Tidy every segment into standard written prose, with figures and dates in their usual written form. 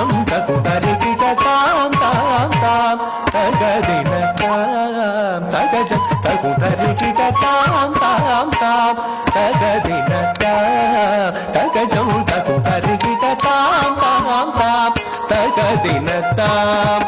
jum taku tari kita tam tam tam tagadina tam tagajum taku tari kita tam tam tam tagadina tam tagajum taku tari kita tam tam tam tagadina tam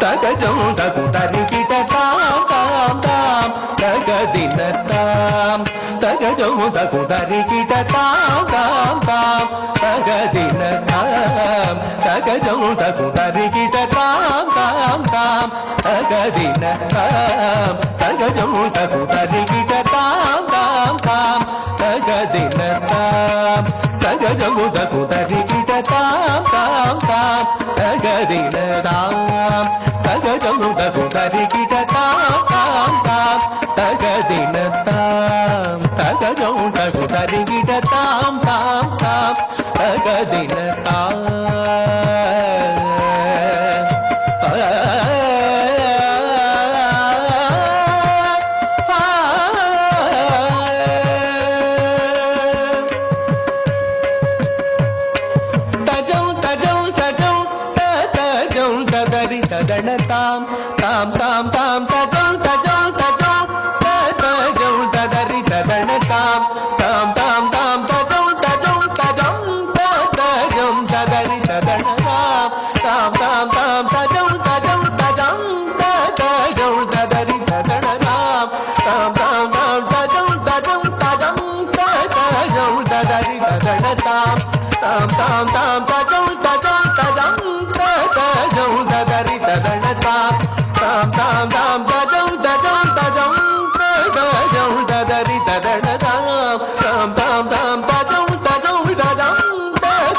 tagajum taku tari kita tam tam tam tagadina tam tagajum taku tari kita tam tam tam tagadina tam tagajum taku tari kita tam tam tam tagadina tam tagajum taku tari kita tam tam tam tagadina tam tagajum taku tari kita tam tam tam tagadina tam tagajum taku tari kita tam tam tam tagadina tam tagajum taku tari kita tam tam tam tagadina tam tam tam tam tam tajong tajong tajong tajong tadari tadana tam tam tam tam tajong tajong tajong tajong tadari tadana tam tam tam tajong tajong tajong tajong tadari tadana tam tam tam tajong tajong tajong tajong tadari tadana tam tam tam tam tajong tajong tajong tajong tadari tadana tam tam tam tam tajong tajong tajong tajong tadari tadana tam tam tam tam tajong tajong tajong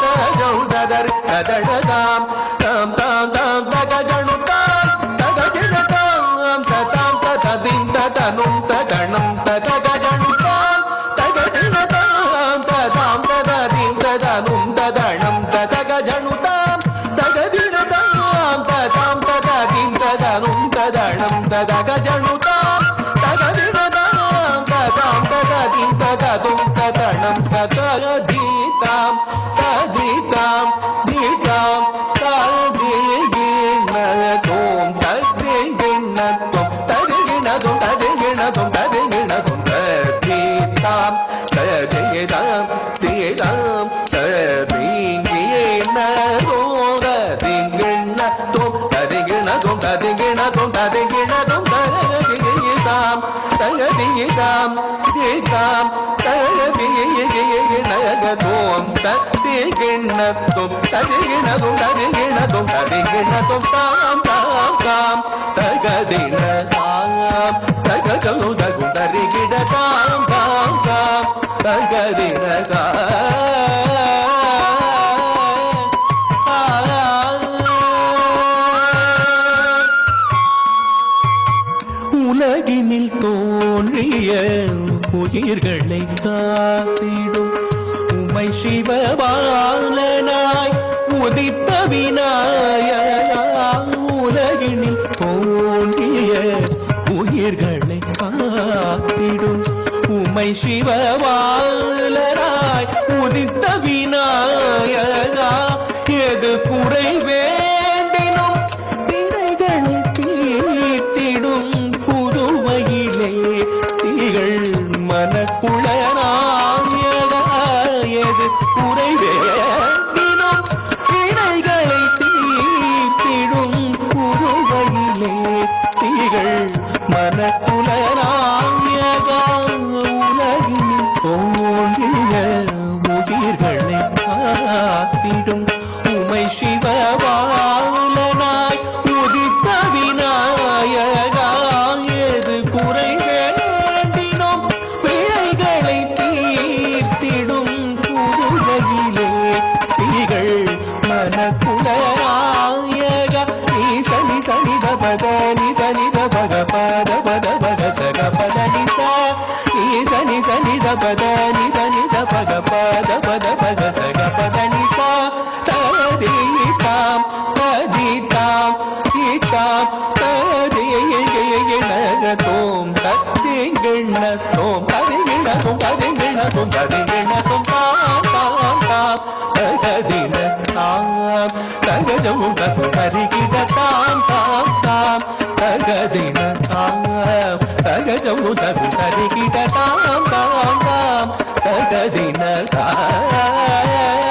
tajong tadari tadana tam tam tam tam tagajanu tam tagajana tam tatam tatadim tatanum tadanam tatagajanu tam tagajana tam tatam tatadim tatanum tadanam tatagajanu tam tagadina tam tatam tatadim tadanum tadanam tatagajanu tam tagadina tam tatam tatadim tatatum tadanam tatagaditam taditam ditam tadigina tom tadigina tom tadigina tom tadigina tom tadigina tom taditam taditam ditam tadigina tom tadigina tom tadigina tom tadigina tom tadigina tom taditam taditam ditam tadigina tom tadigina tom tadigina tom tadigina tom tadigina tom tam tam tam tagadina tam tagajanu taku tarigida tam tam tam tagadina உலகினில் தோன்றிய உயிர்களை காத்திடும் உமை சிவபாலனாய் உதித்த விநாயகா உலகினில் தோன்றிய உயிர்களை காத்திடும் உமை சிவபாலனாய் உதித்த விநாயகா எது குறை வேண்டினும் வினைகளை தீர்த்திடும் புதுமையிலே திகழ் மனக்குளனாயகா எது குறை வேண்டினும் வினைகளை தீர்த்திடும் புதுமையிலே திகழ் மனக்குளனாயகா உலகினில் தோன்றிய உயிர்களை காத்திடும் உமை சிவபாலனாய் உதித்த விநாயகா எது குறை வேண்டினோம் பிழைகளை தீர்த்திடும் புதுமையிலே திகழ் மனக்குளனாயகா ஈசனி சனி பத நித நித பக பத பத பக சக பத நிசா ஈசனி சனி பத நித நித பக பத பத பக சக பத நிசா ததிதாம் ததிதாம் தீதாம் ததியேயேயேனதோம் ததிங்கிணதோம் ததிங்கிணதோம் ததிங்கிணதோம் ததிங்கிணதோம் தாம் தாம் தாம் தகதின தாம் தக తగజము తగు తరిగిట తాం తాం తాం తగదిన తాం తగజము తగు తరిగిట తాం తాం తాం తగదిన తాం